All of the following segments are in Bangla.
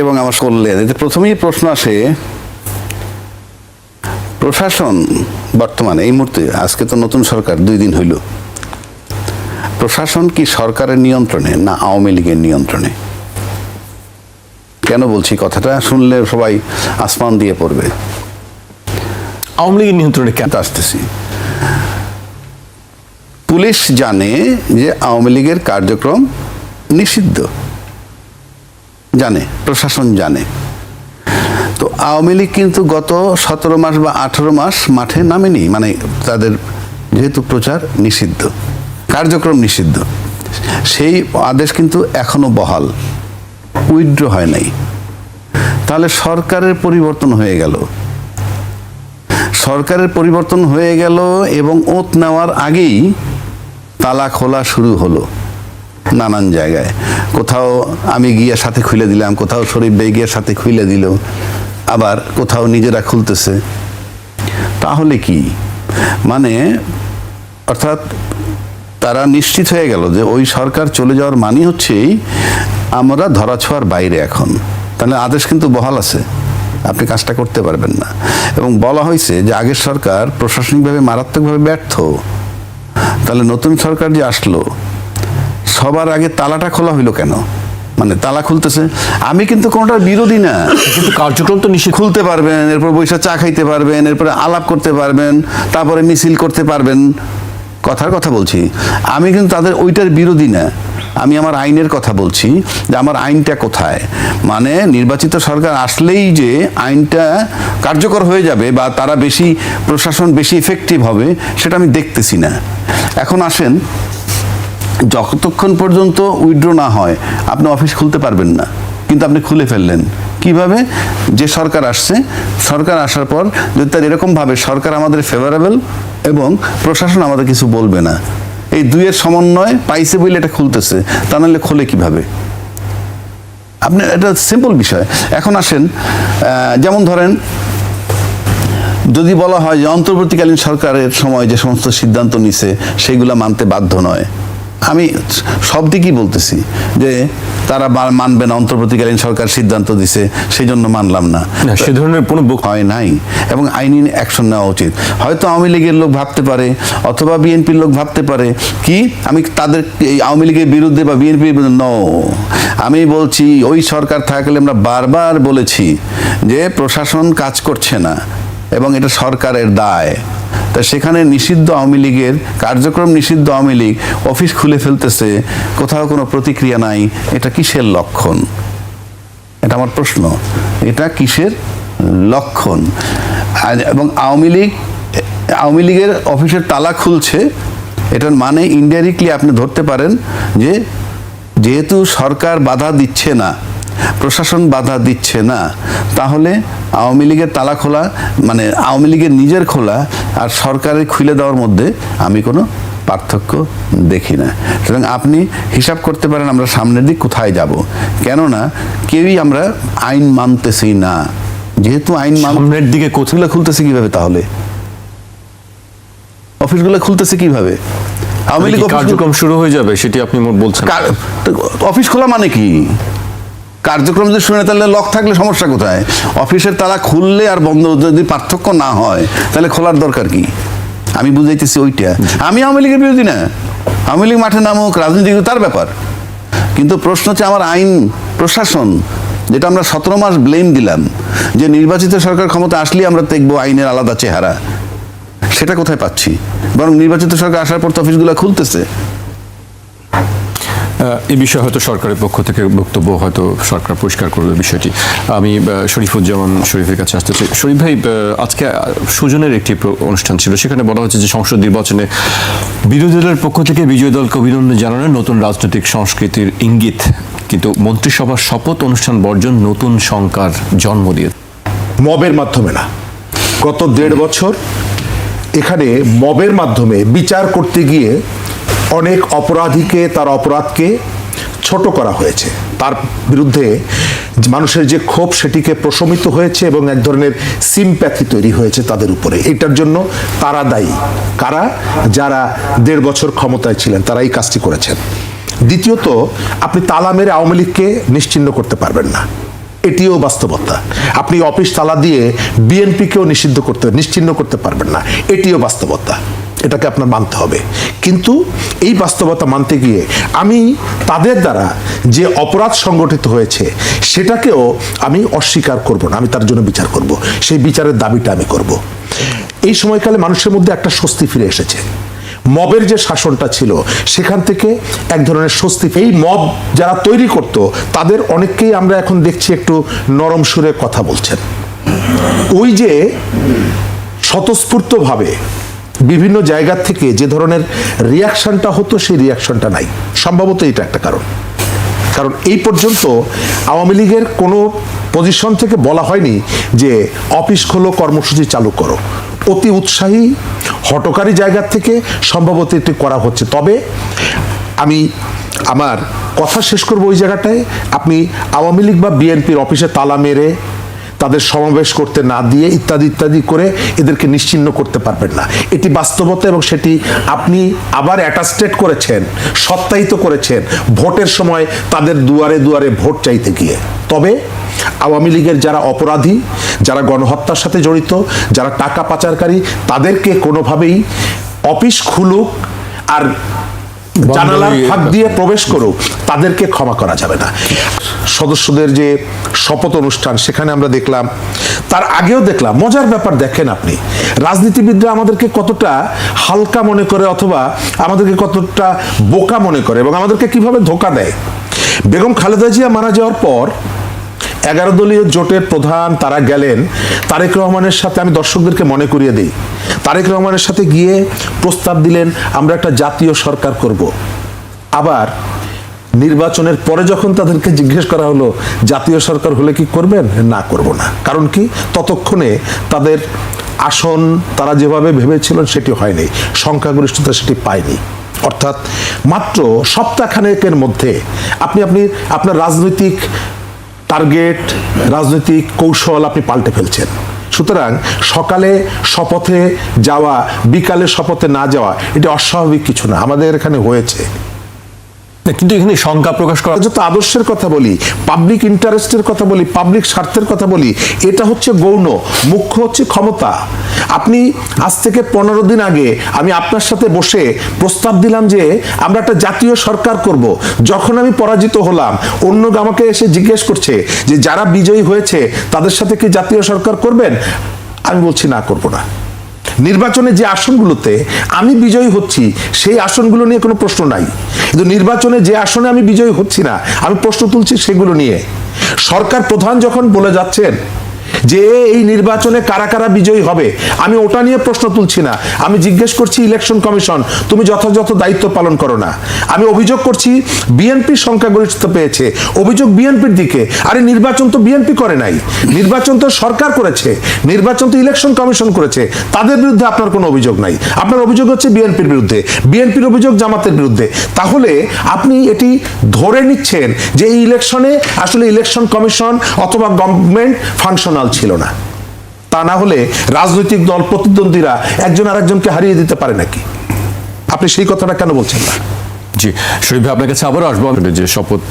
এবং আমার করলেন, এতে প্রথমেই প্রশ্ন আসে প্রশাসন বর্তমানে এই মুহূর্তে, আজকে তো নতুন সরকার 2 দিন হইল, প্রশাসন কি সরকারের নিয়ন্ত্রণে না আওয়ামী লীগের নিয়ন্ত্রণে? কেন বলছি কথাটা, শুনলে সবাই আসমান দিয়ে পড়বে। আওয়ামী লীগের নিয়ন্ত্রণে কেন আসতেছি। পুলিশ জানে যে আওয়ামী লীগের কার্যক্রম নিষিদ্ধ, জানে, প্রশাসন জানে। তো আওয়ামী লীগ কিন্তু গত 17 মাস বা 18 মাস মাঠে নামেনি, মানে তাদের যেহেতু প্রচার নিষিদ্ধ, কার্যক্রম নিষিদ্ধ, সেই আদেশ কিন্তু এখনো বহাল, উইথড্র হয় নাই। তাহলে সরকারের পরিবর্তন হয়ে গেল, সরকারের পরিবর্তন হয়ে গেল এবং ওত নেওয়ার আগেই তালা খোলা শুরু হলো নানান জায়গায়। কোথাও আমি গিয়ে সাথে খুলে দিলাম, কোথাও শরীফ ভাই গিয়ে সাথে খুলে দিল, আবার কোথাও নিজেরা খুলতেছে। তাহলে কি মানে, অর্থাৎ তারা নিশ্চিত হয়ে গেল যে ওই সরকার চলে যাওয়ার মানে হচ্ছেই আমরা ধরাছোঁয়ার বাইরে এখন। তাহলে আদেশ কিন্তু বহাল আছে, আপনি কাজটা করতে পারবেন না। এবং বলা হয়েছে যে আগের সরকার প্রশাসনিকভাবে মারাত্মকভাবে ব্যর্থ। তাহলে নতুন সরকার যে আসলো, সবার আগে তালাটা খোলা হইলো কেন? মানে তালা খুলতেছে, আমি কিন্তু কোনোটার বিরোধী না, কিন্তু কার্যক্রম তো নিষিদ্ধ। খুলতে পারবেন, এরপর বৈশা চা খাইতে পারবেন, এরপরে আলাপ করতে পারবেন, তারপরে মিছিল করতে পারবেন, কথার কথা বলছি। আমি কিন্তু তাদের ওইটার বিরোধী না, আমি আমার আইনের কথা বলছি যে আমার আইনটা কোথায়। মানে নির্বাচিত সরকার আসলেই যে আইনটা কার্যকর হয়ে যাবে বা তারা বেশি, প্রশাসন বেশি ইফেক্টিভ হবে, সেটা আমি দেখতেছি না। এখন আসেন, যতক্ষণ পর্যন্ত উইথড্র না হয় আপনি অফিস খুলতে পারবেন না, কিন্তু আপনি খুলে ফেললেন কিভাবে? যে সরকার আসছে, সরকার আসার পর যদি তার এরকমভাবে সরকার আমাদের ফেভারেবল এবং প্রশাসন আমাদের কিছু বলবে না, এই দুইয়ের সমন্বয় পাইছে বলে এটা খুলতেছে, তা নাহলে খোলে কিভাবে? আপনি, এটা সিম্পল বিষয়। এখন আসেন, যেমন ধরেন যদি বলা হয় যে অন্তর্বর্তীকালীন সরকারের সময় যে সমস্ত সিদ্ধান্ত নিছে সেগুলো মানতে বাধ্য নয়, আমি সব দিকই বলতেছি যে তারা মানবে না, অন্তর্বর্তীকালীন সরকার সিদ্ধান্ত দিছে সেই জন্য মানলাম না, সে ধরনের কোনো হয় নাই। এবং আইনি অ্যাকশন নেওয়া উচিত। হয়তো আওয়ামী লীগের লোক ভাবতে পারে অথবা বিএনপির লোক ভাবতে পারে কি আমি তাদের এই আওয়ামী লীগের বিরুদ্ধে বা বিএনপির বিরুদ্ধে, নো, আমি বলছি ওই সরকার থাকলে আমরা বারবার বলেছি যে প্রশাসন কাজ করছে না এবং এটা সরকারের দায়। তা সেখানে নিষিদ্ধ আওয়ামী লীগের কার্যক্রম, নিষিদ্ধ আওয়ামী লীগ অফিস খুলে ফেলতেছে, কোথাও কোনো প্রতিক্রিয়া নাই, এটা কিসের লক্ষণ? এটা আমার প্রশ্ন, এটা কিসের লক্ষণ? এবং আওয়ামী লীগের অফিসের তালা খুলছে, এটার মানে ইনডাইরেক্টলি আপনি ধরতে পারেন যে যেহেতু সরকার বাধা দিচ্ছে না, প্রশাসন বাধা দিচ্ছে না, তাহলে আওয়ামী লীগের তালা খোলা মানে আওয়ামী লীগের নিজের খোলা আর সরকারের খুলে দেওয়ার মধ্যে আমি কোনো পার্থক্য দেখি না। সুতরাং আপনি হিসাব করতে পারেন আমরা সামনের দিক কোথায় যাব। কেননা কেউই আমরা আইন মানতেছি না, যেহেতু আইন সামনের দিকে কোথাগুলো খুলতেছে কিভাবে? তাহলে অফিসগুলো খুলতেছে কিভাবে? আওয়ামী লীগ কার্যক্রম শুরু হয়ে যাবে সেটি আপনি বলছেন? অফিস খোলা মানে কি? কার্যক্রম যদি শুনে তাহলে লক থাকলে সমস্যা কোথায়? অফিসের তালা খুললে আর বন্ধ যদি পার্থক্য না হয় তাহলে খোলার দরকার কি? আমি বুঝাইতেছি ওইটা। আমি আওয়ামী লীগের বিরোধী না, আওয়ামী লীগ মাঠে নামুক, রাজনীতি তার ব্যাপার, কিন্তু প্রশ্ন হচ্ছে আমার আইন প্রশাসন, যেটা আমরা 17 মাস ব্লেম দিলাম যে নির্বাচিত সরকার ক্ষমতা আসলে আমরা দেখবো আইনের আলাদা চেহারা, সেটা কোথায় পাচ্ছি? বরং নির্বাচিত সরকার আসার পর তো অফিসগুলো খুলতেছে। এই বিষয়ে হয়তো সরকারের পক্ষ থেকে বক্তব্য হয়তো সরকার পরিষ্কার করবে বিষয়টি। আমি শরীফুজ্জামান শরীফের কাছে আসতে চাই। শরীফ ভাই, আজকে সুজনের একটি অনুষ্ঠান ছিল, সেখানে বলা হচ্ছে যে সংসদ নির্বাচনে বিরোধী দলের পক্ষ থেকে বিজয় দলকে অভিনন্দন জানানোর নতুন রাজনৈতিক সংস্কৃতির ইঙ্গিত, কিন্তু মন্ত্রিসভার শপথ অনুষ্ঠান বর্জন নতুন শঙ্কার জন্ম দিয়ে। মবের মাধ্যমে না, গত 1.5 বছর এখানে মবের মাধ্যমে বিচার করতে গিয়ে অনেক অপরাধীকে, তার অপরাধকে ছোট করা হয়েছে, তার বিরুদ্ধে মানুষের যে ক্ষোভ সেটিকে প্রশমিত হয়েছে এবং এক ধরনের সিম্প্যাথি তৈরি হয়েছে তাদের উপরে। এটার জন্য তারা দায়ী। কারা? যারা 1.5 বছর ক্ষমতায় ছিলেন, তারা এই কাজটি করেছেন। দ্বিতীয়ত, আপনি তালা মেরে আওয়ামী লীগকে নিশ্চিহ্ন করতে পারবেন না। এটিও বাস্তবতা। আপনি অফিস তালা দিয়ে বিএনপিকেও নিশ্চিহ্ন করতে পারবেন না, এটিও বাস্তবতা। এটাকে আপনার মানতে হবে। কিন্তু এই বাস্তবতা মানতে গিয়ে আমি তাদের দ্বারা যে অপরাধ সংগঠিত হয়েছে সেটাকেও আমি অস্বীকার করব না, আমি তার জন্য বিচার করব, সেই বিচারের দাবিটা আমি করব। এই সময়কালে মানুষের মধ্যে একটা স্বস্তি ফিরে এসেছে। মবের যে শাসনটা ছিল সেখান থেকে এক ধরনের স্বস্তি। এই মব যারা তৈরি করত তাদের অনেককেই আমরা এখন দেখছি একটু নরম সুরে কথা বলছেন। ওই যে স্বতঃস্ফূর্তভাবে বিভিন্ন জায়গা থেকে যে ধরনের রিয়াকশনটা হতো সেই রিয়াকশনটা নাই, সম্ভবত এটা একটা কারণ। কারণ এই পর্যন্ত আওয়ামী লীগের কোনো পজিশন থেকে বলা হয়নি যে অফিস খোলো, কর্মসূচি চালু করো। অতি উৎসাহী হটকারী জায়গা থেকে সম্ভবত এটি করা হচ্ছে। তবে আমি আমার কথা শেষ করবো ওই জায়গাটায়, আপনি আওয়ামী লীগ বা বিএনপির অফিসে তালা মেরে তাদের সমাবেশ করতে না দিয়ে ইত্যাদি ইত্যাদি করে এদেরকে নিশ্চিহ্ন করতে পারবেন না, এটি বাস্তবতা। এবং সেটি আপনি আবার অ্যাটাস্টেড করেছেন, সত্যায়িত করেছেন ভোটের সময় তাদের দুয়ারে দুয়ারে ভোট চাইতে গিয়ে। তবে আওয়ামী লীগের যারা অপরাধী, যারা গণহত্যার সাথে জড়িত, যারা টাকা পাচারকারী, তাদেরকে কোনোভাবেই অফিস খুলুক আর জানালার ফাঁক দিয়ে প্রবেশ করুক, তাদেরকে ক্ষমা করা যাবে না। সদস্যদের যে শপথ অনুষ্ঠান সেখানে আমরা দেখলাম, তার আগেও দেখলাম, মজার ব্যাপার দেখেন আপনি, রাজনীতিবিদরা আমাদেরকে কতটা হালকা মনে করে অথবা আমাদেরকে কতটা বোকা মনে করে এবং আমাদেরকে কিভাবে ধোঁকা দেয়। বেগম খালেদা জিয়া মারা যাওয়ার পর 11 দলীয় জোটের প্রধান তারা গেলেন তারেক রহমানের সাথে। আমি দর্শকদেরকে মনে করিয়ে দিই, তারেক রহমানের সাথে গিয়ে প্রস্তাব দিলেন আমরা একটা জাতীয় সরকার করব। আবার নির্বাচনের পরে যখন তাদেরকে জিজ্ঞেস করা হলো জাতীয় সরকার হলে কি করবেন, না করব না। কারণ কি, ততক্ষণে তাদের আসন তারা যেভাবে ভেবেছিলেন সেটি হয়নি, সংখ্যাগরিষ্ঠতা সেটি পায়নি। অর্থাৎ মাত্র সপ্তাহখানেকের মধ্যে আপনি আপনার রাজনৈতিক টার্গেট, রাজনৈতিক কৌশল আপনি পাল্টে ফেলছেন। সুতরাং সকালে শপথে যাওয়া, বিকালে শপথে না যাওয়া, এটা অস্বাভাবিক কিছু না, আমাদের এখানে হয়েছে। কিন্তু এখানে শঙ্কা প্রকাশ করা, যত আদর্শের কথা বলি, পাবলিক ইন্টারেস্টের কথা বলি, পাবলিক স্বার্থের কথা বলি, এটা হচ্ছে গৌণ, মুখ্য হচ্ছে ক্ষমতা। আপনি আজ থেকে 15 দিন আগে আমি আপনার সাথে বসে প্রস্তাব দিলাম যে আমরা একটা জাতীয় সরকার করব। যখন আমি পরাজিত হলাম, অন্য আমাকে এসে জিজ্ঞেস করছে যে যারা বিজয়ী হয়েছে তাদের সাথে কি জাতীয় সরকার করবেন, আমি বলছি না, করব না। নির্বাচনে যে আসনগুলোতে আমি বিজয়ী হচ্ছি সেই আসনগুলো নিয়ে কোনো প্রশ্ন নাই, কিন্তু নির্বাচনে যে আসনে আমি বিজয়ী হচ্ছি না আমি প্রশ্ন তুলছি সেগুলো নিয়ে। সরকার প্রধান যখন বলে যাচ্ছেন যে এই নির্বাচনে কারা কারা বিজয়ী হবে, আমি ওটা নিয়ে প্রশ্ন তুলছি না, আমি জিজ্ঞেস করছি ইলেকশন কমিশন তুমি যথাযথ দায়িত্ব পালন করো না। আমি অভিযোগ করছি বিএনপি সংখ্যাগরিষ্ঠতা পেয়েছে, অভিযোগ বিএনপির দিকে। আরে নির্বাচন তো বিএনপি করে নাই, নির্বাচন তো সরকার করেছে, নির্বাচন তো ইলেকশন কমিশন করেছে, তাদের বিরুদ্ধে আপনার কোনো অভিযোগ নাই। আপনার অভিযোগ হচ্ছে বিএনপির বিরুদ্ধে, বিএনপির অভিযোগ জামাতের বিরুদ্ধে। তাহলে আপনি এটি ধরে নিচ্ছেন যে এই ইলেকশনে আসলে ইলেকশন কমিশন অথবা গভর্নমেন্ট ফাংশনাল ছিল না। তা না হলে রাজনৈতিক দল প্রতিদ্বন্দ্বীরা একজন আরেকজনকে হারিয়ে দিতে পারে নাকি? আপনি সেই কথাটা কেন বলছেন না? জি শরীফ ভাই, আপনার কাছে আবারও আসবো। যে শপথ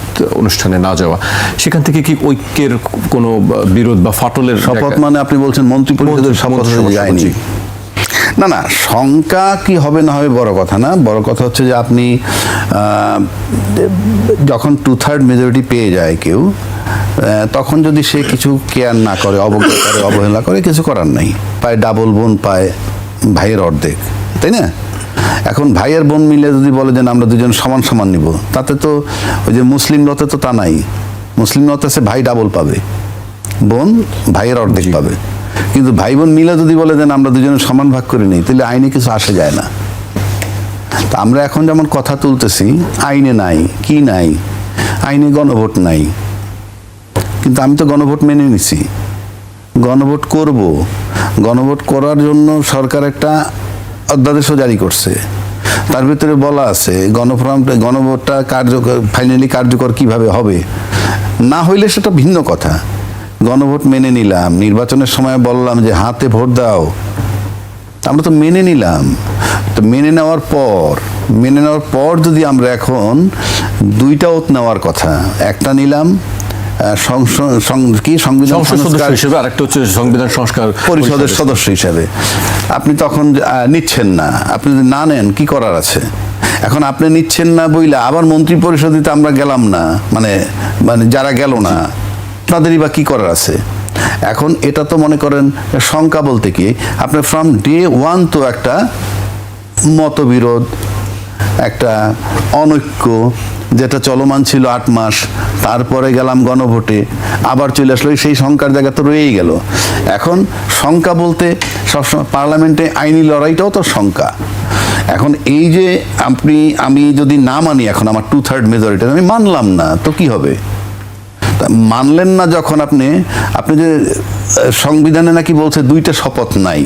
অনুষ্ঠানে না যাওয়া, সেখান থেকে কি ঐক্যের কোনো বিরোধ বা ফাটলের শপথ মানে আপনি বলছেন মন্ত্রী পরিষদের শপথ যায়নি? না না, শঙ্কা কি হবে না হবে বড় কথা না, বড় কথা হচ্ছে যে আপনি যখন 2/3 মেজরিটি পেয়ে যায় কেউ, তখন যদি সে কিছু কেয়ার না করে, অবজ্ঞা করে, অবহেলা করে, কিছু করার নাই। পায় ডাবল বোন, পায় ভাইয়ের অর্ধেক, তাই না? এখন ভাইয়ের বোন মিলে যদি বলে যে আমরা দুজন সমান সমান নিব, তাতে তো ওই যে মুসলিম মতে তো তা নাই। মুসলিম মতে সে ভাই ডাবল পাবে, বোন ভাইয়ের অর্ধেক পাবে। কিন্তু ভাই বোন মিলে যদি বলে দেন আমরা দুজনে সমান ভাগ করে নিই, তাহলে আইনে কিছু আসে যায় না। তা আমরা এখন যেমন কথা তুলতেছি, আইনে নাই, কি নাই, আইনে গণভোট নাই। কিন্তু আমি তো গণভোট মেনে নিছি, গণভোট করব। গণভোট করার জন্য সরকার একটা অধ্যাদেশও জারি করছে, তার ভিতরে বলা আছে গণভোটটা ফাইনালি কার্যকর কিভাবে হবে। না হইলে সেটা ভিন্ন কথা। গণভোট মেনে নিলাম, নির্বাচনের সময় বললাম যে হাতে ভোট দাও, আমরা তো মেনে নিলাম। তো মেনে নেওয়ার পর যদি আমরা এখন 2টা ওত নেওয়ার কথা, একটা নিলাম সংবিধান সংসদ সদস্য সংস্কার হিসেবে, আরেকটা হচ্ছে সংবিধান সংস্কার পরিষদের সদস্য হিসাবে আপনি তখন নিচ্ছেন না। আপনি যদি না নেন কি করার আছে? এখন আপনি নিচ্ছেন না বইলে আবার মন্ত্রী পরিষদে তো আমরা গেলাম না, মানে মানে যারা গেল না তাদেরই বা কি করার আছে? এখন এটা তো মনে করেন শঙ্কা বলতে কি, আপনি ফ্রম ডে ওয়ান তো একটা মতবিরোধ, একটা অনৈক্য যেটা চলমান ছিল 8 মাস, তারপরে গেলাম গণভোটে, আবার চলে আসলো, সেই শঙ্কার জায়গা তো রয়েই গেল। এখন শঙ্কা বলতে সবসময় পার্লামেন্টে আইনি লড়াইটাও তো শঙ্কা। এখন এই যে আমি যদি না মানি, এখন আমার 2/3 মেজরিটি আমি মানলাম না, তো কি হবে? মানলেন না যখন আপনি যে সংবিধানে নাকি বলছে 2টা শপথ নাই,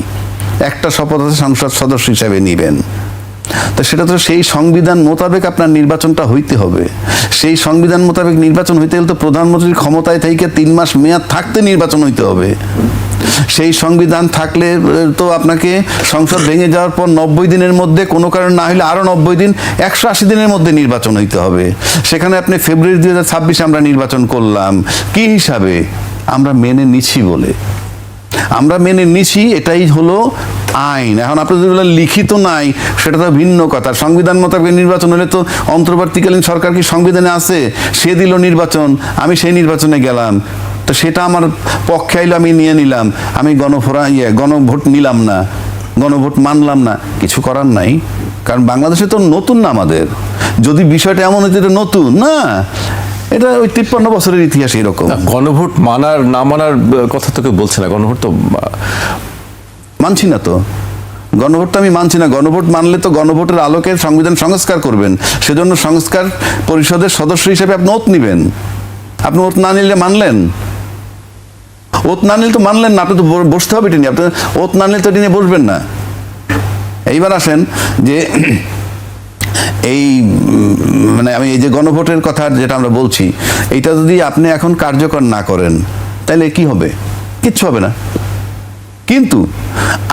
একটা শপথ আছে সংসদ সদস্য হিসাবে নিবেন, তো সেটা তো সেই সংবিধান মোতাবেক আপনার নির্বাচনটা হইতে হবে। সেই সংবিধান মোতাবেক নির্বাচন হইতে গেলে তো প্রধানমন্ত্রীর ক্ষমতায় থেকে 3 মাস মেয়াদ থাকতে নির্বাচন হইতে হবে। সেই সংবিধান থাকলে তো আপনাকে সংসদ ভেঙে যাওয়ার পর 90 দিনের মধ্যে, কোনো কারণ না হলে আরো 90 দিন, 180 দিনের মধ্যে নির্বাচন হইতে হবে। সেখানে আপনি ফেব্রুয়ারি 2026 আমরা নির্বাচন করলাম কি হিসাবে? আমরা মেনে নিছি বলে, আমরা মেনে নিছি, এটাই হলো আইন। এখন আপনি যদি বলেন লিখিত নাই, সেটা তো ভিন্ন কথা। সংবিধান মোতাবেক নির্বাচন হলে তো অন্তর্বর্তীকালীন সরকার কি সংবিধানে আছে? সে দিল নির্বাচন, আমি সেই নির্বাচনে গেলাম, তো সেটা আমার পক্ষে আইলো, আমি নিয়ে নিলাম, আমি গণভোট নিলাম না, গণভোট মানলাম না, কিছু করার নাই। কারণ বাংলাদেশে তো নতুন না আমাদের। যদি বিষয়টা এমন হচ্ছে এটা নতুন না, এটা ওই 53 বছরের ইতিহাস এরকম। গণভোট মানার না মানার কথা তো কেউ বলছে না, গণভোট তো মানছি না তো, গণভোটটা আমি মানছি না। গণভোট মানলে তো গণভোটের আলোকে সংবিধান সংস্কার করবেন, সেজন্য সংস্কার পরিষদের সদস্য হিসেবে আপনি ওত নিবেন। আপনি ওত না নিলে মানলেন? ওত না নিলে তো মানলেন না, আপনি তো বসতে হবে এটা নিয়ে। আপনি ওত না নিলে তো এটা নিয়ে বসবেন না। এইবার আসেন যে এই মানে আমি এই যে গণভোটের কথা যেটা আমরা বলছি, এইটা যদি আপনি এখন কার্যকর না করেন তাহলে কি হবে? কিচ্ছু হবে না। কিন্তু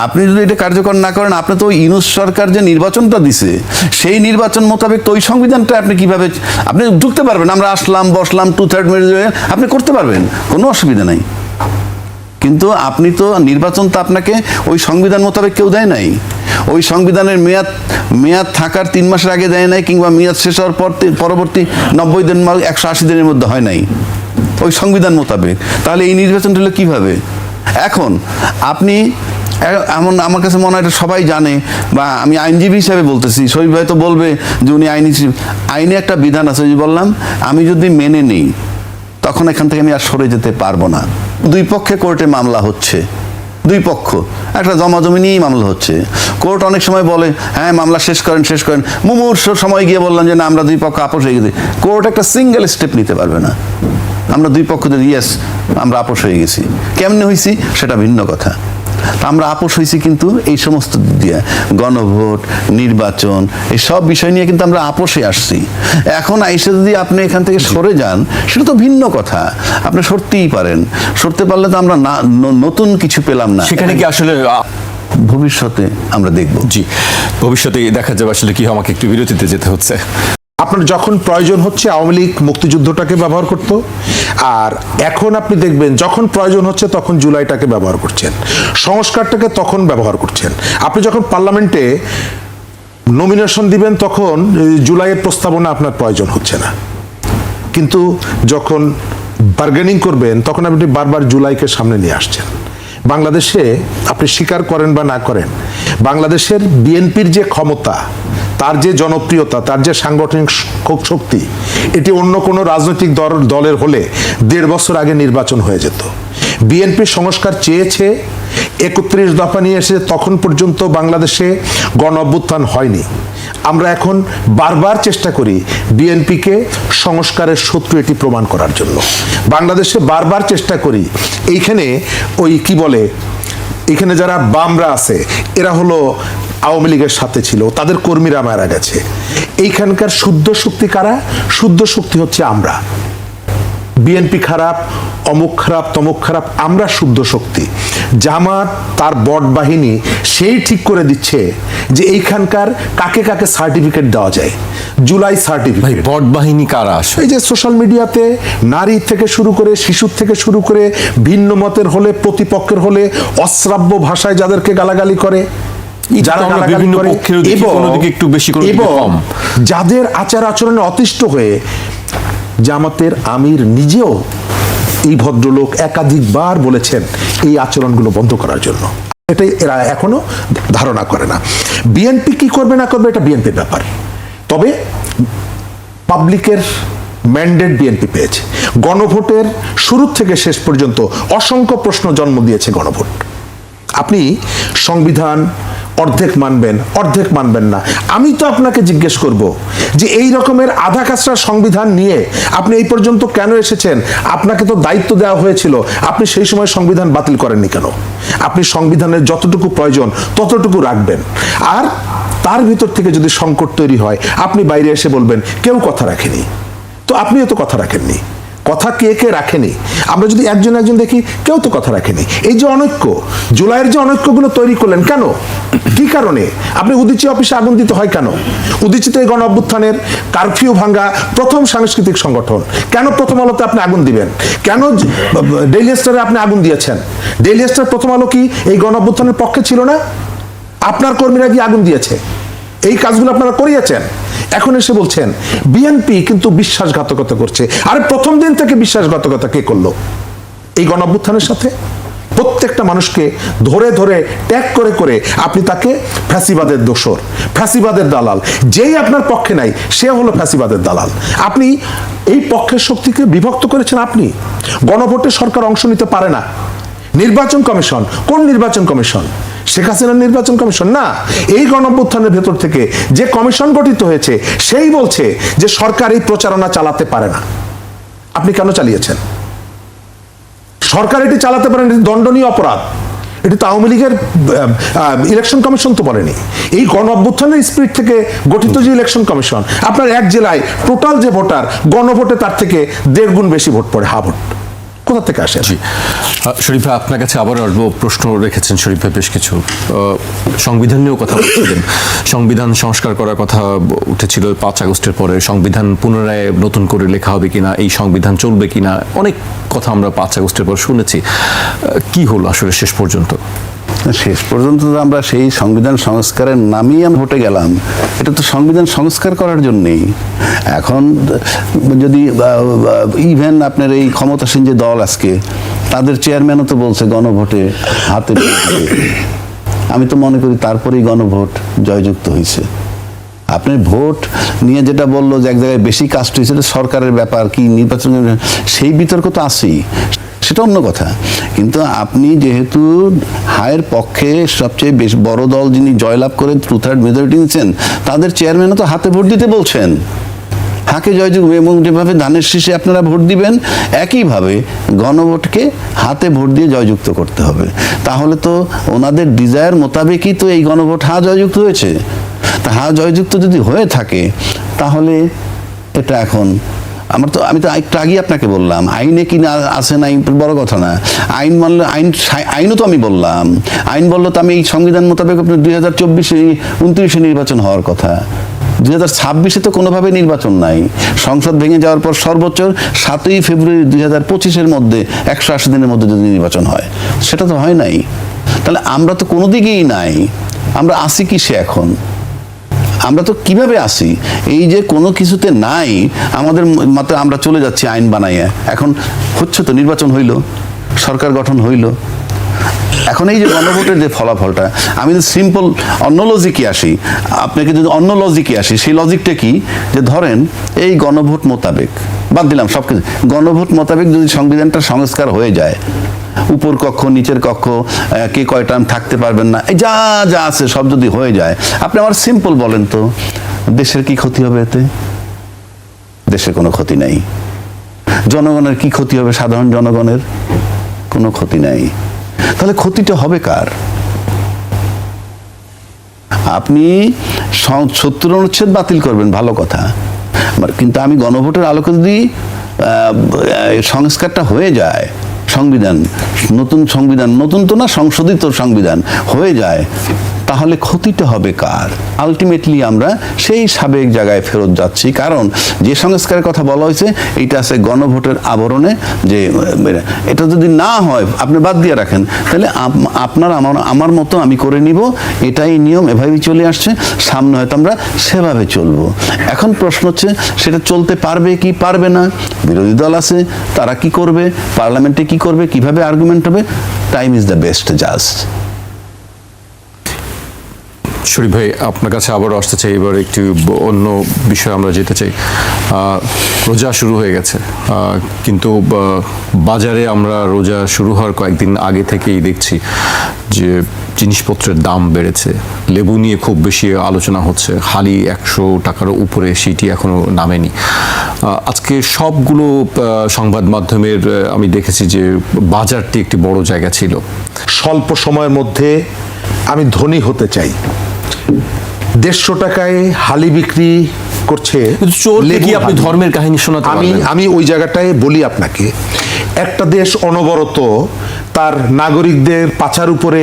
আপনি যদি এটা কার্যকর না করেন, আপনি তো ইউনূস সরকার যে নির্বাচনটা দিছে, সেই নির্বাচন মোতাবেক তো ওই সংবিধানটা আপনি কিভাবে আপনি ঢুকতে পারবেন? আমরা আসলাম, বসলাম, 2/3 মেজরিটি আপনি করতে পারবেন, কোনো অসুবিধা নাই। কিন্তু আপনি তো নির্বাচন তো আপনাকে ওই সংবিধান মোতাবেক কেউ দেয় নাই। ওই সংবিধানের মেয়াদ থাকার 3 মাসের আগে দেয় নাই, কিংবা মেয়াদ শেষ হওয়ার পর পরবর্তী 90 দিন 180 দিনের মধ্যে হয় নাই ওই সংবিধান মোতাবেক। তাহলে এই নির্বাচনটা হলো কিভাবে? এখন আপনি এমন, আমার কাছে মনে হয় এটা সবাই জানে, বা আমি আইনজীবী হিসাবে বলতেছি, শরীফ ভাই তো বলবে যে উনি আইনে একটা বিধান আছে, যে বললাম আমি যদি মেনে নিই তখন এখান থেকে আমি আর সরে যেতে পারবো না। 2 পক্ষে কোর্টে মামলা হচ্ছে, 2 পক্ষ একটা জমাজমি নিয়েই মামলা হচ্ছে। কোর্ট অনেক সময় বলে হ্যাঁ মামলা শেষ করেন, মুমূর্ষ সময় গিয়ে বললাম যে না, আমরা 2 পক্ষ আপোষ হয়ে গেছি। কোর্ট একটা সিঙ্গেল স্টেপ নিতে পারবে না। আমরা 2 পক্ষদের ইয়েস আমরা আপোষ হয়ে গেছি, কেমনে হয়েছি সেটা ভিন্ন কথা। আমরা আপোষ হয়েছি কিন্তু এই সমস্ত দিক দিয়ে, গণভোট, নির্বাচন, এই সব বিষয় নিয়ে কিন্তু আমরা আপোষে আসছি। এখন আইসে যদি আপনি এখান থেকে সরে যান, সেটা তো ভিন্ন কথা। আপনি সরতেই পারেন, সরতে পারলে তো আমরা নতুন কিছু পেলাম না। সেখানে কি আসলে ভবিষ্যতে আমরা দেখব। জি, ভবিষ্যতে দেখা যাবে আসলে কি। আমাকে একটু বিরতিতে যেতে হচ্ছে। আপনার যখন প্রয়োজন হচ্ছে আওয়ামী লীগ মুক্তিযুদ্ধটাকে ব্যবহার করত, আর এখন আপনি দেখবেন যখন প্রয়োজন হচ্ছে তখন জুলাইটাকে ব্যবহার করছেন, সংস্কারটাকে তখন ব্যবহার করছেন। আপনি যখন পার্লামেন্টে নমিনেশন দিবেন তখন জুলাইয়ের প্রস্তাবনা আপনার প্রয়োজন হচ্ছে না, কিন্তু যখন বার্গেনিং করবেন তখন আপনি বারবার জুলাইকে সামনে নিয়ে আসছেন। বাংলাদেশে আপনি স্বীকার করেন বা না করেন, বাংলাদেশের বিএনপির যে ক্ষমতা, তার যে জনপ্রিয়তা, তার যে সাংগঠনিক শক্তি, এটি অন্য কোনো রাজনৈতিক দলের হলে 1.5 বছর আগে নির্বাচন হয়ে যেত। বিএনপি সংস্কার চেয়েছে, 31 দফা নিয়ে এসেছে, তখন পর্যন্ত বাংলাদেশে গণ অভ্যুত্থান হয়নি। আমরা এখন বারবার চেষ্টা করি বিএনপিকে সংস্কারের শত্রু এটি প্রমাণ করার জন্য। বাংলাদেশে বারবার চেষ্টা করি, এইখানে ওই কি বলে, এখানে যারা বামরা আছে এরা হলো আওয়ামী লীগের সাথে ছিল, তাদের কর্মীরা মারা গেছে। এইখানকার শুদ্ধ শক্তি কারা? শুদ্ধ শক্তি হচ্ছে আমরা। বিএনপি খারাপ, অমুক খারাপ, তমুক খারাপ, আমরা শুদ্ধ শক্তি। জামাত তার বট বাহিনী সেই ঠিক করে দিচ্ছে যে এইখানকার কাকে কাকে সার্টিফিকেট দেওয়া যায়, জুলাই ভাই সার্টিফিকেট। বট বাহিনী কারা আসে? এই যে সোশ্যাল মিডিয়াতে নারী থেকে শুরু করে শিশুর থেকে শুরু করে ভিন্ন মতের হলে, প্রতিপক্ষের হলে অশ্রাব্য ভাষায় যাদেরকে গালাগালি করে, যারা আমরা গালাগালি বিভিন্ন করে, পক্ষেরও দেখি, এবং কোনো দিকে একটু বেশি, কোনো দিকে এবং কম। যাদের আচার আচরণে অতিষ্ঠ হয়ে জামাতের আমির নিজেও, এই ভদ্রলোক একাধিকবার বলেছেন এই আচরণগুলো বন্ধ করার জন্য। এটাই এরা এখনো ধারণা করে না। বিএনপি কি করবে না করবে এটা বিএনপির ব্যাপার, তবে পাবলিকের ম্যান্ডেট বিএনপি পেয়েছে। গণভোটের শুরু থেকে শেষ পর্যন্ত অসংখ্য প্রশ্ন জন্ম দিয়েছে গণভোট। আপনি সংবিধান অর্ধেক মানবেন, অর্ধেক মানবেন না। আমি তো আপনাকে জিজ্ঞেস করব যে এই রকমের আধা কাঁচরা সংবিধান নিয়ে আপনি এই পর্যন্ত কেন এসেছেন? আপনাকে তো দায়িত্ব দেওয়া হয়েছিল, আপনি সেই সময় সংবিধান বাতিল করেননি কেন? আপনি সংবিধানের যতটুকু প্রয়োজন ততটুকু রাখবেন, আর তার ভিতর থেকে যদি সংকট তৈরি হয় আপনি বাইরে এসে বলবেন কেউ কথা রাখেনি। তো আপনিও তো কথা রাখেননি, কথা কে কে রাখেনি? আমরা যদি একজন একজন দেখি, কেউ তো কথা রাখেনি। এই যে অনৈক্য, জুলাইয়ের যে অনৈক্যগুলো তৈরি করলেন, কেন, কি কারণে? আপনি উদীচী অফিসে আগুন দিতে হয় কেন? উদীচীতে গণ অভ্যুত্থানের কারফিউ ভাঙ্গা প্রথম সাংস্কৃতিক সংগঠন, কেন প্রথম আলোতে আপনি আগুন দিবেন? কেন ডেইলি স্টারে আপনি আগুন দিয়েছেন? ডেইলি স্টার প্রথম আলো কি এই গণ অভ্যুত্থানের পক্ষে ছিল না? আপনার কর্মীরা কি আগুন দিয়েছে? এই কাজগুলো আপনারা করিয়েছেন। এখন এসে বলছেন বিএনপি কিন্তু বিশ্বাসঘাতকতা করছে। আরে প্রথম দিন থেকে বিশ্বাসঘাতকতা কে করলো এই গণঅভ্যুত্থানের সাথে? প্রত্যেকটা মানুষকে ধরে ধরে ট্যাগ করে করে আপনি তাকে ফ্যাসিবাদের দোসর, ফ্যাসিবাদের দালাল, যেই আপনার পক্ষে নাই সে হলো ফ্যাসিবাদের দালাল। আপনি এই পক্ষের শক্তিকে বিভক্ত করেছেন। আপনি গণভোটে সরকার অংশ নিতে পারে না। নির্বাচন কমিশন, কোন নির্বাচন কমিশন? শেখ হাসিনার নির্বাচন কমিশন না, এই গণঅভ্যুত্থানের ভেতর থেকে যে কমিশন গঠিত হয়েছে সেই বলছে যে সরকার এই প্রচারণা চালাতে পারে না। আপনি কেন চালিয়েছেন? সরকার এটি চালাতে পারেন, এটি দণ্ডনীয় অপরাধ। এটি তো আওয়ামী লীগের ইলেকশন কমিশন তো বলেনি। এই গণঅভ্যুত্থানের স্পিরিট থেকে গঠিত যে ইলেকশন কমিশন, আপনার এক জেলায় টোটাল যে ভোটার, গণভোটে তার থেকে 1.5 গুণ বেশি ভোট পড়ে, হা ভোট কোথা থেকে আসে? জি শরীফ ভাই, আপনার কাছে আবার আসবো। প্রশ্ন রেখেছেন শরীফ ভাই বেশ কিছু, সংবিধান নিয়েও কথা বলছিলেন। সংবিধান সংস্কার করার কথা উঠেছিল 5 আগস্টের পরে, সংবিধান পুনরায় নতুন করে লেখা হবে কিনা, এই সংবিধান চলবে কিনা, অনেক কথা আমরা 5 আগস্টের পর শুনেছি। কি হলো আসলে শেষ পর্যন্ত? শেষ পর্যন্ত তো আমরা সেই সংবিধান সংস্কারের নামেই আমরা ভোটে গেলাম। এটা তো সংবিধান সংস্কার করার জন্যেই। এখন যদি ইভেন আপনার এই ক্ষমতাসীন যে দল আজকে, তাদের চেয়ারম্যানও তো বলছে গণভোটে হাতে পেয়ে। আমি তো মনে করি তারপরেই গণভোট জয়যুক্ত হয়েছে। আপনি ভোট নিয়ে যেটা বললো যে এক জায়গায় বেশি কাস্ট হয়েছে, সরকারের ব্যাপার, কি নির্বাচন, সেই বিতর্ক তো আছেই, সেটা অন্য কথা। কিন্তু আপনি যেহেতু হায়ের পক্ষে সবচেয়ে বেশ বড় দল যিনি জয়লাভ করে 2/3 মেজরিটি নিচ্ছেন, তাদের চেয়ারম্যানও তো হাতে ভোট দিতে বলছেন। হাকে জয়যুক্ত, এবং যেভাবে ধানের শীষে আপনারা ভোট দিবেন, একইভাবে গণভোটকে হাতে ভোট দিয়ে জয়যুক্ত করতে হবে। তাহলে তো ওনাদের ডিজায়ার মোতাবেকই তো এই গণভোট হা জয়যুক্ত হয়েছে। তা হা জয়যুক্ত যদি হয়ে থাকে, তাহলে এটা এখন আমি তো একটু আগেই আপনাকে বললাম, আইনে কি না আছে নাই বড় কথা না। আইন মানলে আইনও তো আমি বললাম, আইন বললো তো আমি এই সংবিধান মোতাবেক আপনার 2024-29 নির্বাচন হওয়ার কথা। 2026 তো কোনোভাবে নির্বাচন নাই। সংসদ ভেঙে যাওয়ার পর সর্বোচ্চ 7ই ফেব্রুয়ারি 2025 মধ্যে 180 দিনের মধ্যে যদি নির্বাচন হয়, সেটা তো হয় নাই। তাহলে আমরা তো কোনো দিকেই নাই। আমরা আসি কিসে এখন? আমরা তো কিভাবে আসি? এই যে কোনো কিছুতে নাই, আমাদের মতে আমরা চলে যাচ্ছি আইন বানাইয়া। এখন হচ্ছে তো, নির্বাচন হইল, সরকার গঠন হইল। এখন এই যে গণভোটের যে ফলাফলটা, আমি যদি সিম্পল অন্য লজিকে আসি, আপনাকে যদি অন্য লজিকে আসি, সেই লজিকটা কি, যে ধরেন এই গণভোট মোতাবেক, বাদ দিলাম সব কিছু, গণভোট মোতাবেক যদি সংবিধানটা সংস্কার হয়ে যায়, উপর কক্ষ নিচের কক্ষ, কে কয় টার্ম থাকতে পারবেন না, এই যা যা আছে সব যদি হয়ে যায়, আপনি আমার সিম্পল বলেন তো, দেশের কি ক্ষতি হবে এতে? দেশের কোনো ক্ষতি নাই। জনগণের কি ক্ষতি হবে? সাধারণ জনগণের কোনো ক্ষতি নাই। তাহলে ক্ষতিটা হবে কার? আপনি 70 অনুচ্ছেদ বাতিল করবেন, ভালো কথা, কিন্তু আমি গণভোটের আলোকে যদি সংস্কারটা হয়ে যায়, সংবিধান, নতুন তো না, সংশোধিত সংবিধান হয়ে যায়, তাহলে ক্ষতিটা হবে কার? আলটিমেটলি আমরা সেই সাবেক জায়গায় ফেরত যাচ্ছি। কারণ যে সংস্কারের কথা বলা হয়েছে এটা আছে গণভোটের আবরণে, যে এটা যদি না হয় আপনি বাদ দিয়ে রাখেন, তাহলে আপনার আমার মতো আমি করে নিব, এটাই নিয়ম, এভাবেই চলে আসছে, সামনে হয়তো আমরা সেভাবে চলবো। এখন প্রশ্ন হচ্ছে সেটা চলতে পারবে কি পারবে না, বিরোধী দল আছে, তারা কি করবে, পার্লামেন্টে কি করবে, কিভাবে আর্গুমেন্ট হবে, টাইম ইজ দ্য বেস্ট জাজ। শরীফ ভাই, আপনার কাছে আবারও আসতে চাই, এবার একটু অন্য বিষয়ে আমরা যেতে চাই। রোজা শুরু হয়ে গেছে, কিন্তু বাজারে আমরা রোজা শুরু হওয়ার কয়েকদিন আগে থেকেই দেখছি যে জিনিসপত্রের দাম বেড়েছে। লেবু নিয়ে খুব বেশি আলোচনা হচ্ছে, হালি 100 টাকার উপরে সেটি এখনো নামেনি। আজকে সবগুলো সংবাদ মাধ্যমের আমি দেখেছি যে বাজারটি একটি বড় জায়গা ছিল। স্বল্প সময়ের মধ্যে আমি ধনী হতে চাই। 150 টাকায় হালি বিক্রি করছে। কি আপনি ধর্মের কাহিনী শোনাতে পারবেন? আমি ওই জায়গাটায় বলি আপনাকে, একটা দেশ অনবরত তার নাগরিকদের পাছার উপরে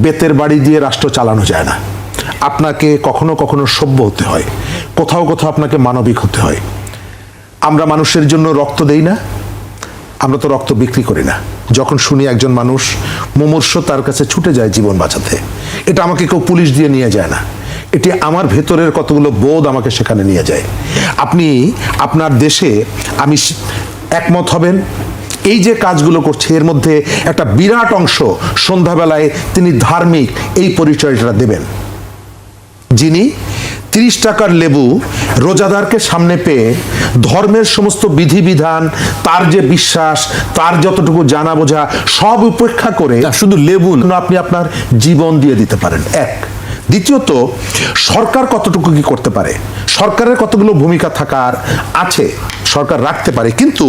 বেতের বাড়ি দিয়ে রাষ্ট্র চালানো যায় না। আপনাকে কখনো কখনো সভ্য হতে হয়, কোথাও কোথাও আপনাকে মানবিক হতে হয়। আমরা মানুষের জন্য রক্ত দেই না, আমরা তো রক্ত বিক্রি করি না। যখন শুনি একজন মানুষ মুমূর্ষ, তার কাছে ছুটে যায় জীবন বাঁচাতে, এটা আমাকে কেউ পুলিশ দিয়ে নিয়ে যায় না, এটি আমার ভেতরের কতগুলো বোধ আমাকে সেখানে নিয়ে যায়। আপনি আপনার দেশে আমি একমত হবেন, এই যে কাজগুলো করছে এর মধ্যে একটা বিরাট অংশ সন্ধ্যাবেলায় তিনি ধার্মিক এই পরিচয়টা দেবেন, যিনি 30 টাকার লেবু রোজাদারকে সামনে পেয়ে ধর্মের সমস্ত বিধিবিধান, তার যে বিশ্বাস, তার যতটুকু জানা বোঝা সব উপেক্ষা করে শুধু লেবু না, আপনি আপনার জীবন দিয়ে দিতে পারেন। এক, দ্বিতীয়ত সরকার কতটুকু কি করতে পারে, সরকারের কতগুলো ভূমিকা থাকার আছে, সরকার রাখতে পারে। কিন্তু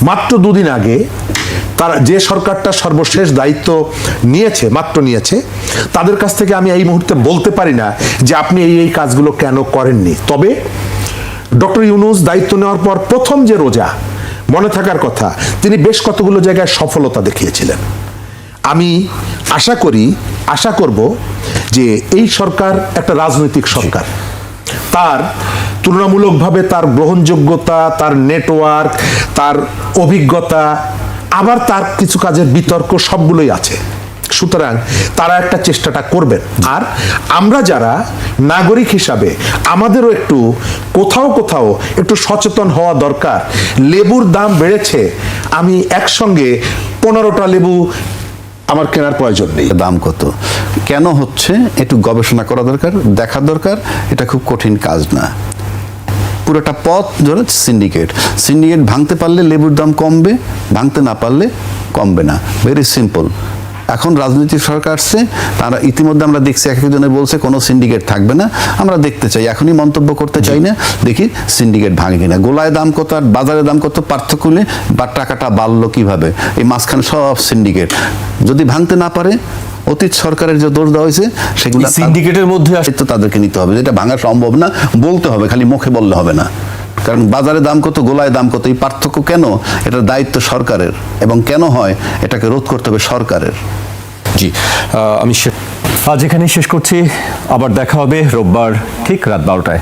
মাত্র 2 দিন আগে তারা যে সরকারটা সর্বশেষ দায়িত্ব নিয়েছে তাদের কাছ থেকে আমি এই মুহূর্তে বলতে পারি না যে আপনি এই কাজগুলো কেন করেননি। তবে ডক্টর ইউনূস দায়িত্ব নেওয়ার পর প্রথম যে রোজা, মনে থাকার কথা, তিনি বেশ কতগুলো জায়গায় সফলতা দেখিয়েছিলেন। আমি আশা করব যে এই সরকার একটা রাজনৈতিক সরকার, তার তুলনামূলকভাবে তার গ্রহণযোগ্যতা, তার নেটওয়ার্ক, তার অভিজ্ঞতা, আবার তার কিছু কাজের বিতর্ক সবগুলোই আছে। সুতরাং তারা একটা চেষ্টাটা করবেন। আর আমরা যারা নাগরিক হিসাবে আমাদেরও একটু কোথাও একটু সচেতন হওয়া দরকার। লেবুর দাম বেড়েছে, আমি একসঙ্গে 15টা লেবু আমার কেনার প্রয়োজন নেই। দাম কত, কেন হচ্ছে, একটু গবেষণা করা দরকার, দেখা দরকার। এটা খুব কঠিন কাজ না। পুরোটা পথ ধরে সিন্ডিকেট ভাঙতে পারলে লেবুর দাম কমবে, ভাঙতে না পারলে কমবে না। Very simple. এখন রাজনৈতিক সরকার আসছে, তারা ইতিমধ্যে আমরা দেখছি একজনে বলছে কোনো সিন্ডিকেট থাকবে না। আমরা দেখতে চাই, এখনই মন্তব্য করতে চাই না, দেখি সিন্ডিকেট ভাঙে কিনা। গোলায় দাম কত আর বাজারে দাম কত পার্থক্য হলে বা টাকাটা বাড়লো কিভাবে, এই মাঝখানে সব সিন্ডিকেট। যদি ভাঙতে না পারে, অতীত সরকারের যে দোষ দেওয়া হয়েছে সেগুলো সিন্ডিকেটের মধ্যে তো তাদেরকে নিতে হবে। যেটা ভাঙা সম্ভব না, বলতে হবে, খালি মুখে বললে হবে না। কারণ বাজারে দাম কত, গোলায় দাম কত, এই পার্থক্য কেন, এটার দায়িত্ব সরকারের, এবং কেন হয় এটাকে রোধ করতে হবে সরকারের। জি, আমি আজ এখানেই শেষ করছি। আবার দেখা হবে রোববার ঠিক রাত 12টায়।